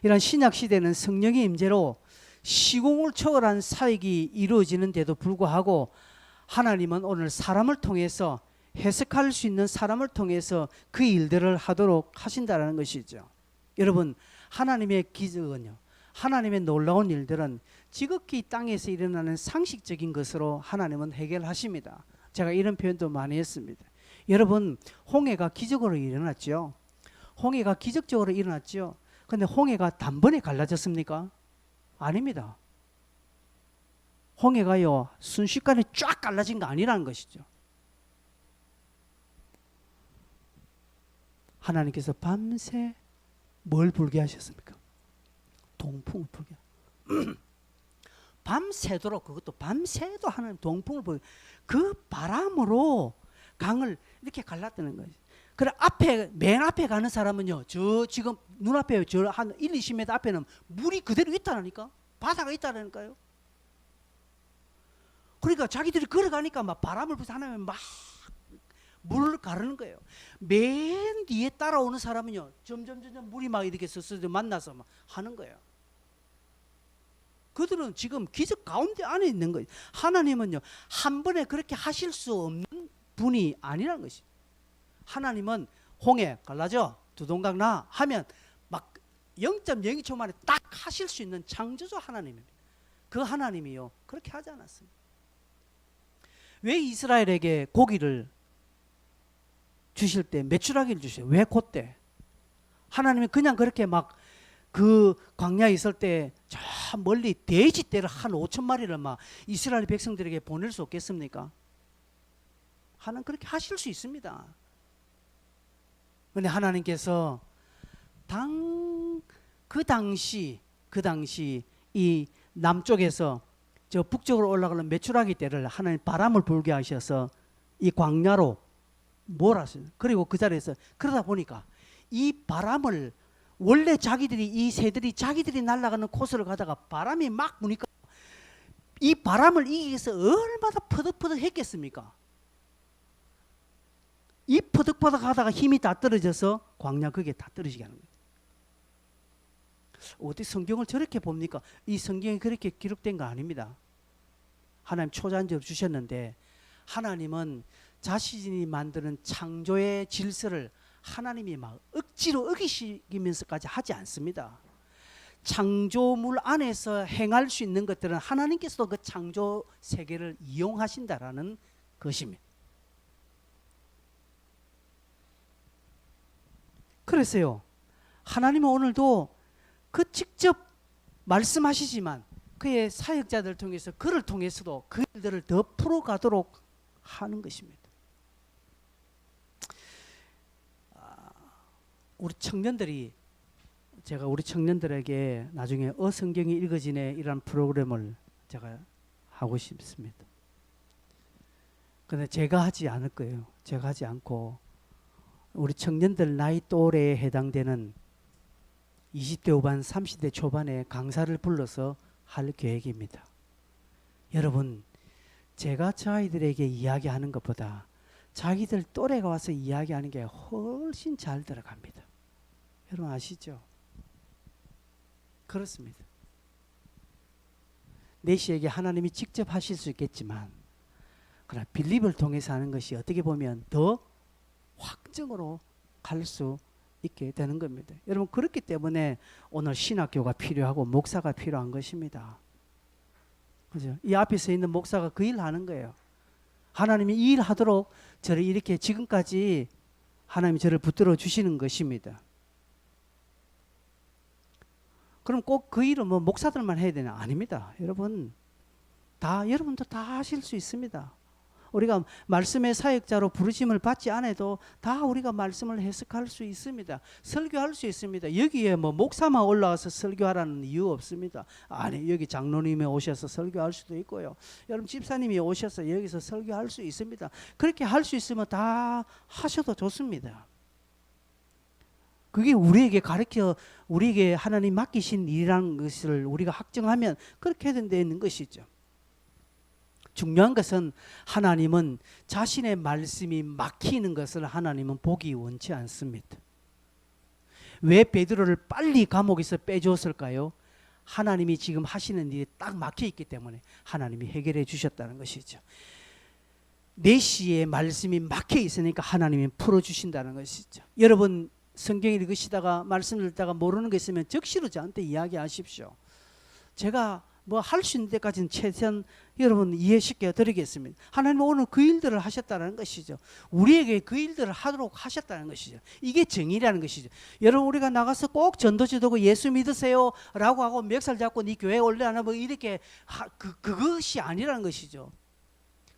이런 신약 시대는 성령의 임재로 시공을 초월한 사역이 이루어지는데도 불구하고 하나님은 오늘 사람을 통해서 해석할 수 있는 사람을 통해서 그 일들을 하도록 하신다는 것이죠. 여러분 하나님의 기적은요, 하나님의 놀라운 일들은 지극히 땅에서 일어나는 상식적인 것으로 하나님은 해결하십니다. 제가 이런 표현도 많이 했습니다. 여러분 홍해가 기적으로 일어났죠. 홍해가 기적적으로 일어났죠. 근데 홍해가 단번에 갈라졌습니까? 아닙니다. 홍해가요 순식간에 쫙 갈라진 거 아니라는 것이죠. 하나님께서 밤새 뭘 불게 하셨습니까? 동풍을 불게. 밤새도록, 그것도 밤새도 하나님 동풍을 불게, 그 바람으로 강을 이렇게 갈랐다는 거예요. 그래 앞에, 맨 앞에 가는 사람은요, 저 지금 눈앞에 저 한 1, 20m 앞에는 물이 그대로 있다라니까, 바다가 있다라니까요. 그러니까 자기들이 걸어가니까 막 바람을 불어서 하나님 막 물을 가르는 거예요. 맨 뒤에 따라오는 사람은요, 점점 물이 막 이렇게 서서 만나서 막 하는 거예요. 그들은 지금 기적 가운데 안에 있는 거예요. 하나님은요, 한 번에 그렇게 하실 수 없는 분이 아니라는 것이. 하나님은 홍해 갈라져 두동강 나 하면 막 0.02초 만에 딱 하실 수 있는 창조주 하나님입니다. 그 하나님이요, 그렇게 하지 않았습니다. 왜 이스라엘에게 고기를 주실 때 메추라기를 주셔요? 왜 그때? 하나님이 그냥 그렇게 막 그 광야에 있을 때 저 멀리 돼지떼를 한 5천 마리를 막 이스라엘 백성들에게 보낼 수 없겠습니까? 하나님 그렇게 하실 수 있습니다. 그런데 하나님께서 그 당시 이 남쪽에서 저 북쪽으로 올라가는 메추라기 떼를 하나님 바람을 불게 하셔서 이 광야로 몰았어요. 그리고 그 자리에서 그러다 보니까 이 바람을, 원래 자기들이, 이 새들이 자기들이 날아가는 코스를 가다가 바람이 막 부니까 이 바람을 이기기 위해서 얼마나 퍼득퍼득 했겠습니까? 이 퍼득퍼득 하다가 힘이 다 떨어져서 광야 그게 다 떨어지게 하는 거예요. 어떻게 성경을 저렇게 봅니까? 이 성경이 그렇게 기록된 거 아닙니다. 하나님 초자연적으로 주셨는데, 하나님은 자신이 만드는 창조의 질서를 하나님이 막 억지로 어기시면서까지 하지 않습니다. 창조물 안에서 행할 수 있는 것들은 하나님께서도 그 창조 세계를 이용하신다라는 것입니다. 그래서요, 하나님은 오늘도 그 직접 말씀하시지만 그의 사역자들을 통해서, 그를 통해서도 그 일들을 더 풀어가도록 하는 것입니다. 우리 청년들이, 제가 우리 청년들에게 나중에 성경이 읽어지네 이런 프로그램을 제가 하고 싶습니다. 근데 제가 하지 않을 거예요. 제가 하지 않고 우리 청년들 나이 또래에 해당되는 20대 후반 30대 초반에 강사를 불러서 할 계획입니다. 여러분, 제가 저 아이들에게 이야기하는 것보다 자기들 또래가 와서 이야기하는 게 훨씬 잘 들어갑니다. 여러분 아시죠? 그렇습니다. 내시에게 하나님이 직접 하실 수 있겠지만, 그러나 빌립을 통해서 하는 것이 어떻게 보면 더 확정으로 갈 수 있게 되는 겁니다. 여러분, 그렇기 때문에 오늘 신학교가 필요하고 목사가 필요한 것입니다. 그죠? 이 앞에 서 있는 목사가 그 일 하는 거예요. 하나님이 이 일 하도록 저를 이렇게 지금까지 하나님이 저를 붙들어 주시는 것입니다. 그럼 꼭 그 일은 뭐 목사들만 해야 되나? 아닙니다. 여러분도 다 하실 수 있습니다. 우리가 말씀의 사역자로 부르심을 받지 않아도 다 우리가 말씀을 해석할 수 있습니다. 설교할 수 있습니다. 여기에 뭐 목사만 올라와서 설교하라는 이유 없습니다. 아니, 여기 장로님이 오셔서 설교할 수도 있고요. 여러분 집사님이 오셔서 여기서 설교할 수 있습니다. 그렇게 할 수 있으면 다 하셔도 좋습니다. 그게 우리에게 하나님 맡기신 일이라는 것을 우리가 확정하면 그렇게 되는 것이죠. 중요한 것은 하나님은 자신의 말씀이 막히는 것을 하나님은 보기 원치 않습니다. 왜 베드로를 빨리 감옥에서 빼주었을까요? 하나님이 지금 하시는 일이 딱 막혀 있기 때문에 하나님이 해결해 주셨다는 것이죠. 4시에 말씀이 막혀 있으니까 하나님이 풀어주신다는 것이죠. 여러분 성경 읽으시다가 말씀 읽다가 모르는 게 있으면 적시로 저한테 이야기하십시오. 제가 뭐 할 수 있는 데까지는 최대한 여러분 이해시켜 드리겠습니다. 하나님은 오늘 그 일들을 하셨다는 것이죠. 우리에게 그 일들을 하도록 하셨다는 것이죠. 이게 정의라는 것이죠. 여러분 우리가 나가서 꼭 전도지도고 예수 믿으세요 라고 하고 멱살 잡고 네 교회 올래 안 하고 이렇게 그것이 아니라는 것이죠.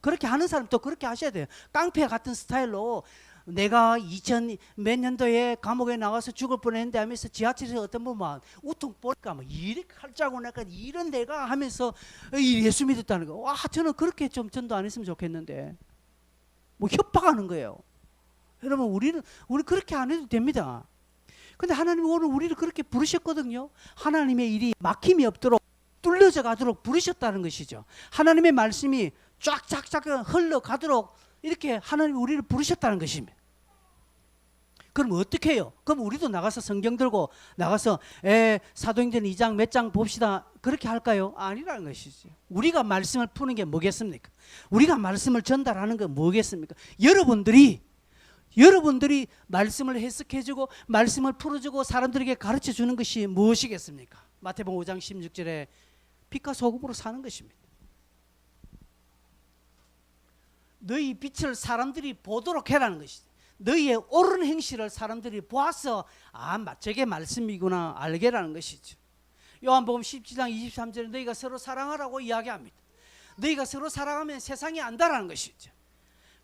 그렇게 하는 사람 또 그렇게 하셔야 돼요. 깡패 같은 스타일로 내가 2000 몇 년도에 감옥에 나가서 죽을 뻔했는데 하면서 지하철에서 어떤 분 막 우통 보니까 막 이렇게 칼자고 나니까 이런 내가 하면서 예수 믿었다는 거. 와, 저는 그렇게 좀 전도 안 했으면 좋겠는데 뭐 협박하는 거예요. 여러분 우리 그렇게 안 해도 됩니다. 근데 하나님은 오늘 우리를 그렇게 부르셨거든요. 하나님의 일이 막힘이 없도록 뚫려져 가도록 부르셨다는 것이죠. 하나님의 말씀이 쫙쫙쫙 흘러가도록 이렇게 하나님이 우리를 부르셨다는 것입니다. 그럼 어떻게 해요? 그럼 우리도 나가서 성경 들고 나가서 사도행전 2장 몇 장 봅시다 그렇게 할까요? 아니라는 것이죠. 우리가 말씀을 푸는 게 뭐겠습니까? 우리가 말씀을 전달하는 게 뭐겠습니까? 여러분들이 말씀을 해석해주고 말씀을 풀어주고 사람들에게 가르쳐주는 것이 무엇이겠습니까? 마태복음 5장 16절에 빛과 소금으로 사는 것입니다. 너희 빛을 사람들이 보도록 해라는 것이죠. 너희의 옳은 행실을 사람들이 보아서 저게 말씀이구나 알게라는 것이죠. 요한복음 17장 23절에 너희가 서로 사랑하라고 이야기합니다. 너희가 서로 사랑하면 세상이 안다라는 것이죠.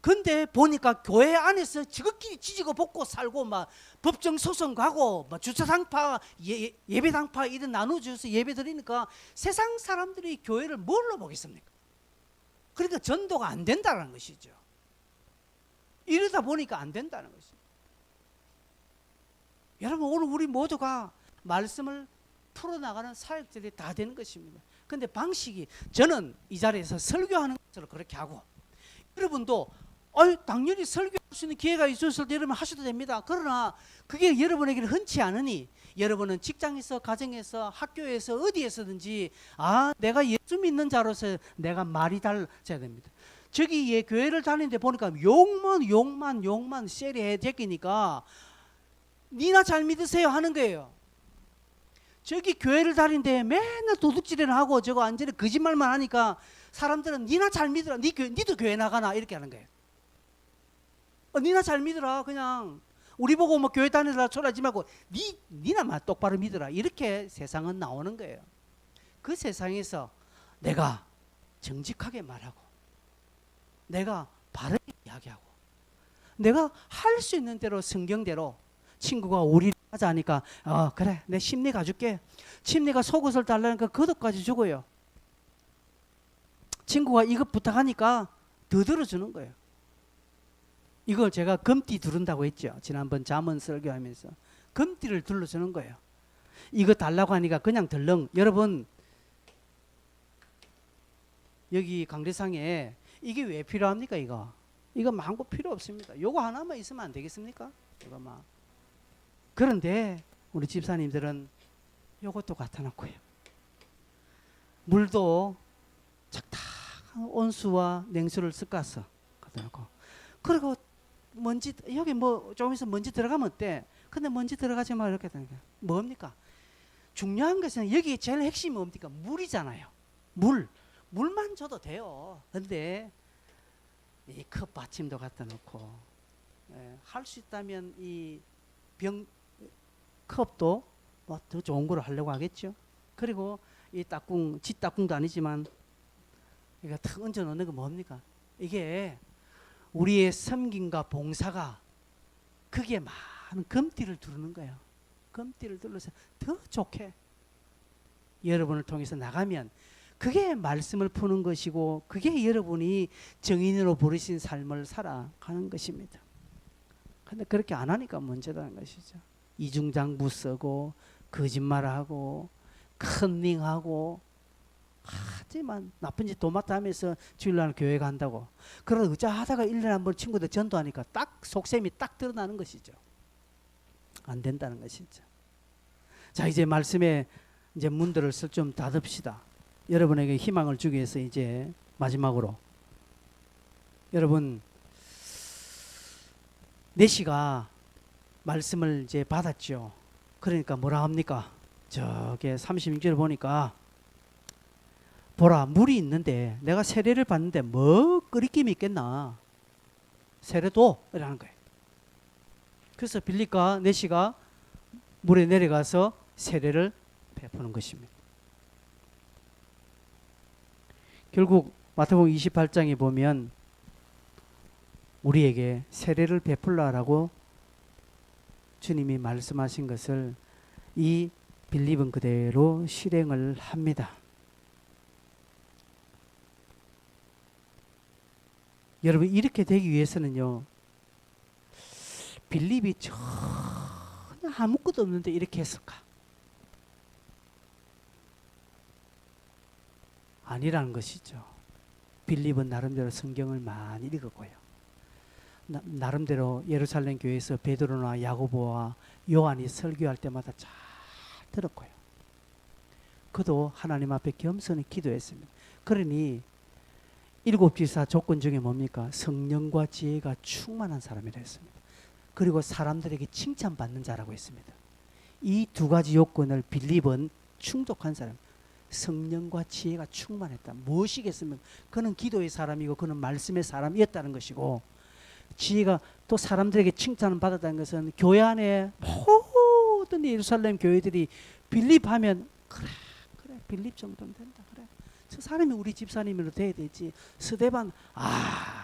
근데 보니까 교회 안에서 지극히 찢고 볶고 살고 막 법정 소송 가고 막 주차당파 예배당파 이런 나눠줘서 예배 드리니까 세상 사람들이 교회를 뭘로 보겠습니까? 그러니까 전도가 안 된다는 것이죠. 이러다 보니까 안 된다는 것이죠. 여러분 오늘 우리 모두가 말씀을 풀어나가는 사역들이 다 되는 것입니다. 그런데 방식이 저는 이 자리에서 설교하는 것으로 그렇게 하고 여러분도 당연히 설교할 수 있는 기회가 있었을 때 여러분 하셔도 됩니다. 그러나 그게 여러분에게는 흔치 않으니 여러분은 직장에서 가정에서 학교에서 어디에서든지 내가 예수 믿는 자로서 내가 말이 달라야 됩니다. 저기 교회를 다니는데 보니까 욕만 세리해 제끼니까 니나 잘 믿으세요 하는 거예요. 저기 교회를 다니는데 맨날 도둑질이나 하고 저거 완전히 거짓말만 하니까 사람들은 니나 잘 믿으라 니도 교회 나가나 이렇게 하는 거예요. 니나 잘 믿으라 그냥 우리 보고 뭐 교회 다니라 초라하지 말고 니나만 똑바로 믿으라 이렇게 세상은 나오는 거예요. 그 세상에서 내가 정직하게 말하고 내가 바르게 이야기하고 내가 할 수 있는 대로 성경대로 친구가 우리 하자 하니까 그래 내 심리 가줄게. 심리가 속옷을 달라니까 겉옷까지 주고요. 친구가 이거 부탁하니까 더 들어주는 거예요. 이걸 제가 금띠 두른다고 했죠. 지난번 잠언 설교하면서 금띠를 둘러주는 거예요. 이거 달라고 하니까 그냥 덜렁. 여러분 여기 강대상에 이게 왜 필요합니까? 이거 망고 필요 없습니다. 요거 하나만 있으면 안 되겠습니까? 이거만. 그런데 우리 집사님들은 요것도 갖다 놓고요. 물도 착탁한 온수와 냉수를 섞어서 갖다 놓고 그리고 먼지 여기 뭐 조금 있으면 먼지 들어가면 어때? 근데 먼지 들어가지 마 이렇게 되는 거예요. 뭡니까? 중요한 것은 여기 제일 핵심이 뭡니까? 물이잖아요. 물만 줘도 돼요. 근데 이 컵 받침도 갖다 놓고 할 수 있다면 이 병 컵도 뭐 더 좋은 거로 하려고 하겠죠. 그리고 이 따꿍 지 따꿍도 아니지만 이거 탁 얹어 놓는 거 뭡니까? 이게 우리의 섬김과 봉사가 그게 많은 금띠를 두르는 거예요. 금띠를 둘러서 더 좋게 여러분을 통해서 나가면 그게 말씀을 푸는 것이고 그게 여러분이 정인으로 부르신 삶을 살아가는 것입니다. 근데 그렇게 안 하니까 문제라는 것이죠. 이중장부 쓰고 거짓말하고 컨닝하고 하지만 나쁜 짓 도맡아 하면서 주일날 교회 간다고 그러다 의자하다가 1년에 한 번 친구들 전도하니까 딱 속셈이 딱 드러나는 것이죠. 안 된다는 것이죠. 자 이제 말씀에 이제 문들을 좀 닫읍시다. 여러분에게 희망을 주기 위해서 이제 마지막으로 여러분 내시가 말씀을 이제 받았죠. 그러니까 뭐라 합니까? 저게 36절 보니까 보라, 물이 있는데 내가 세례를 받는데 뭐 끓이김이 있겠나. 세례도 이라는 거예요. 그래서 빌립과 내시가 물에 내려가서 세례를 베푸는 것입니다. 결국 마태복음 28장에 보면 우리에게 세례를 베풀라라고 주님이 말씀하신 것을 이 빌립은 그대로 실행을 합니다. 여러분, 이렇게 되기 위해서는요, 빌립이 전혀 아무것도 없는데 이렇게 했을까? 아니라는 것이죠. 빌립은 나름대로 성경을 많이 읽었고요. 나름대로 예루살렘 교회에서 베드로나 야고보와 요한이 설교할 때마다 잘 들었고요. 그도 하나님 앞에 겸손히 기도했습니다. 그러니 일곱 지사 조건 중에 뭡니까? 성령과 지혜가 충만한 사람이라 했습니다. 그리고 사람들에게 칭찬받는 자라고 했습니다. 이 두 가지 요건을 빌립은 충족한 사람, 성령과 지혜가 충만했다. 무엇이겠으면 그는 기도의 사람이고 그는 말씀의 사람이었다는 것이고, 지혜가 또 사람들에게 칭찬을 받았다는 것은 교회 안에 모든 예루살렘 교회들이 빌립 하면 그래 빌립 정도는 된다. 그래 저 사람이 우리 집사님으로 돼야 되지. 스데반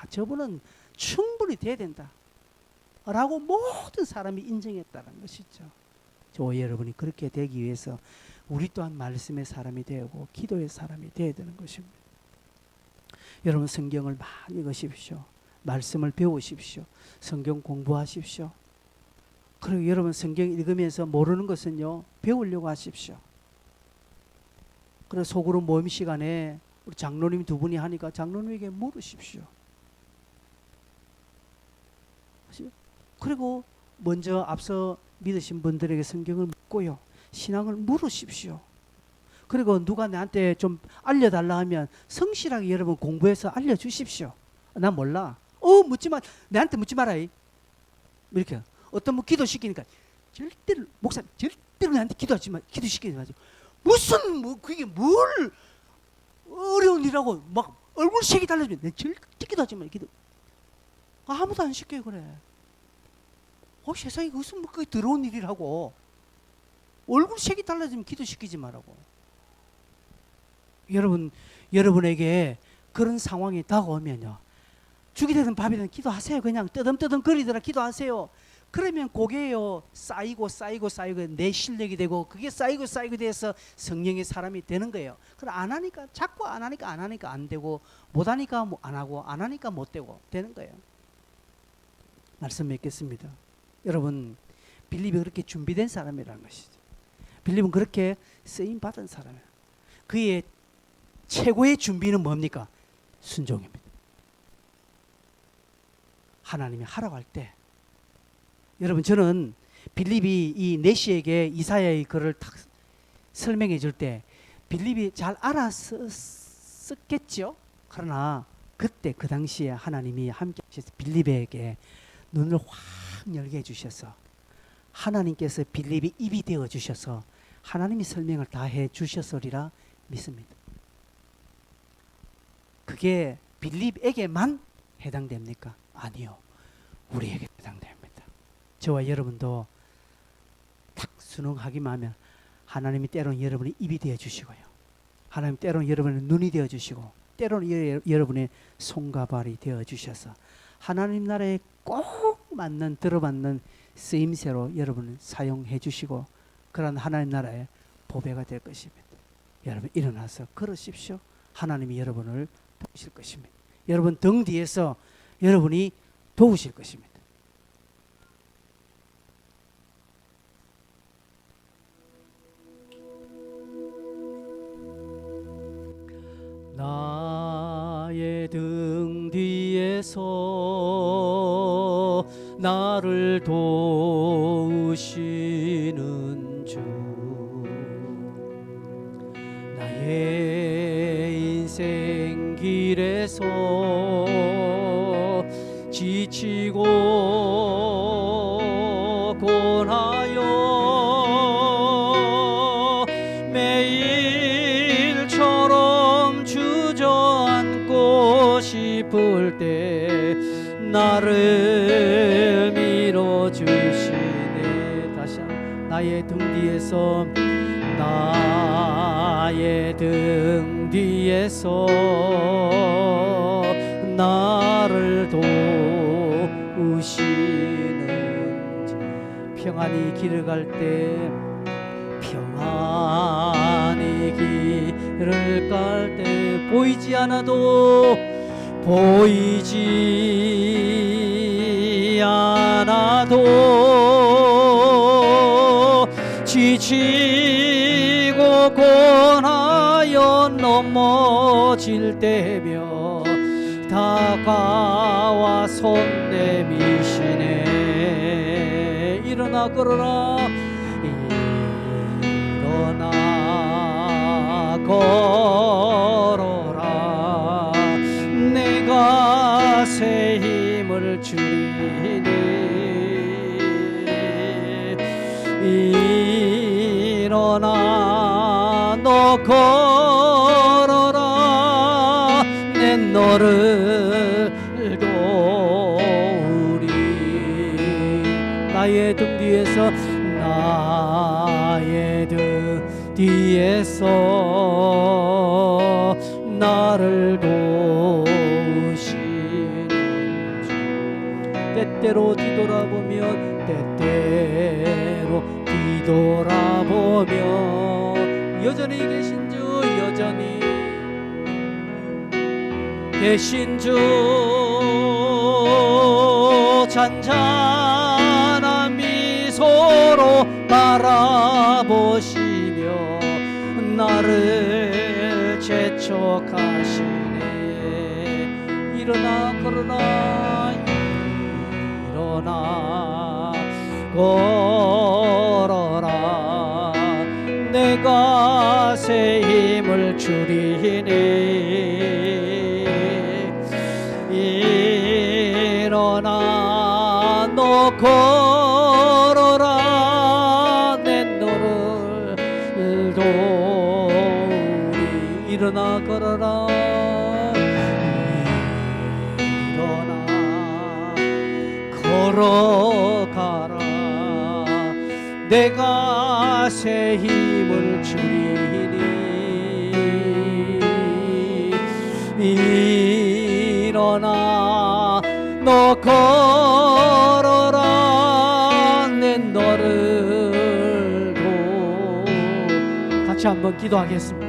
저분은 충분히 돼야 된다 라고 모든 사람이 인정했다는 것이죠. 저 여러분이 그렇게 되기 위해서 우리 또한 말씀의 사람이 되고 기도의 사람이 되어야 되는 것입니다. 여러분, 성경을 많이 읽으십시오. 말씀을 배우십시오. 성경 공부하십시오. 그리고 여러분, 성경 읽으면서 모르는 것은요, 배우려고 하십시오. 그래서 속으로 모임 시간에 우리 장로님 두 분이 하니까 장로님에게 물으십시오. 그리고 먼저 앞서 믿으신 분들에게 성경을 묻고요, 신앙을 물으십시오. 그리고 누가 나한테 좀 알려달라 하면 성실하게 여러분 공부해서 알려주십시오. 난 몰라. 묻지 마. 나한테 묻지 마라. 이렇게 어떤 분 기도시키니까 절대로 목사님 절대로 나한테 기도하지 마. 기도시키지 마세요. 무슨 그게 뭘 어려운 일이라고 막 얼굴 색이 달라지면 내 절대 기도하지 마. 기도. 아무도 안 시켜요. 그래. 세상에 무슨 그게 더러운 일이라고. 얼굴 색이 달라지면 기도시키지 말라고. 여러분에게 그런 상황이 다가오면요, 죽이 되든 밥이 되든 기도하세요. 그냥 뜨듬뜨듬 거리더라 기도하세요. 그러면 그게요 쌓이고 내 실력이 되고, 그게 쌓이고 돼서 성령의 사람이 되는 거예요. 그럼 안 하니까, 자꾸 안 하니까 안 되고, 못 하니까 안 하고, 안 하니까 못 되고 되는 거예요. 말씀 맺겠습니다. 여러분, 빌립이 그렇게 준비된 사람이라는 것이죠. 빌립은 그렇게 쓰임 받은 사람이에요. 그의 최고의 준비는 뭡니까? 순종입니다. 하나님이 하라고 할 때, 여러분, 저는 빌립이 이 내시에게 이사야의 글을 딱 설명해 줄 때 빌립이 잘 알았었겠죠. 그러나 그때 그 당시에 하나님이 함께 하셔서 빌립에게 눈을 확 열게 해주셔서, 하나님께서 빌립이 입이 되어 주셔서 하나님이 설명을 다 해 주셨으리라 믿습니다. 그게 빌립에게만 해당됩니까? 아니요, 우리에게 해당됩니다. 저와 여러분도 딱 순응하기만 하면 하나님이 때로는 여러분의 입이 되어 주시고요, 하나님 때로는 여러분의 눈이 되어 주시고, 때로는 여러분의 손과 발이 되어 주셔서 하나님 나라에 꼭 맞는 들어맞는 쓰임새로 여러분을 사용해 주시고, 그런 하나님 나라의 보배가 될 것입니다. 여러분, 일어나서 걸으십시오. 하나님이 여러분을 도우실 것입니다. 여러분 등 뒤에서 여러분이 도우실 것입니다. 나의 등 뒤에서 나를 도우시는 주, 나의 인생 길에서 지치고 고나여 매일처럼 주 나를 밀어주시네. 다시 나의 등 뒤에서 나의 등 뒤에서 나를 도우시는지 평안히 길을 갈 때 평안히 길을 갈 때 보이지 않아도 보이지 않아도 지치고 고나여 넘어질 때며 다가와 손 내미시네. 일어나 걸어라 일어나 걸어라 내가 새 힘을 주리니 일어나 너 걸어라 내 너를 도우리. 나의 등 뒤에서 나의 등 뒤에서 나를 도우시는 주. 때때로 뒤돌아보면 때때로 뒤돌아보면 여전히 계신 주 여전히 계신 주 잔잔한 미소로 바라보시며 나를 재촉하시네. 일어나 걸어라 일어나 걸어라 내가 새 힘을 주리니 일어나 너 걸어라 내 너를 도우리. 일어나 걸어라 일어나 걸어가라 내가 새 힘을 주리니 일어나 너 걸어라 내 너를 도. 같이 한번 기도하겠습니다.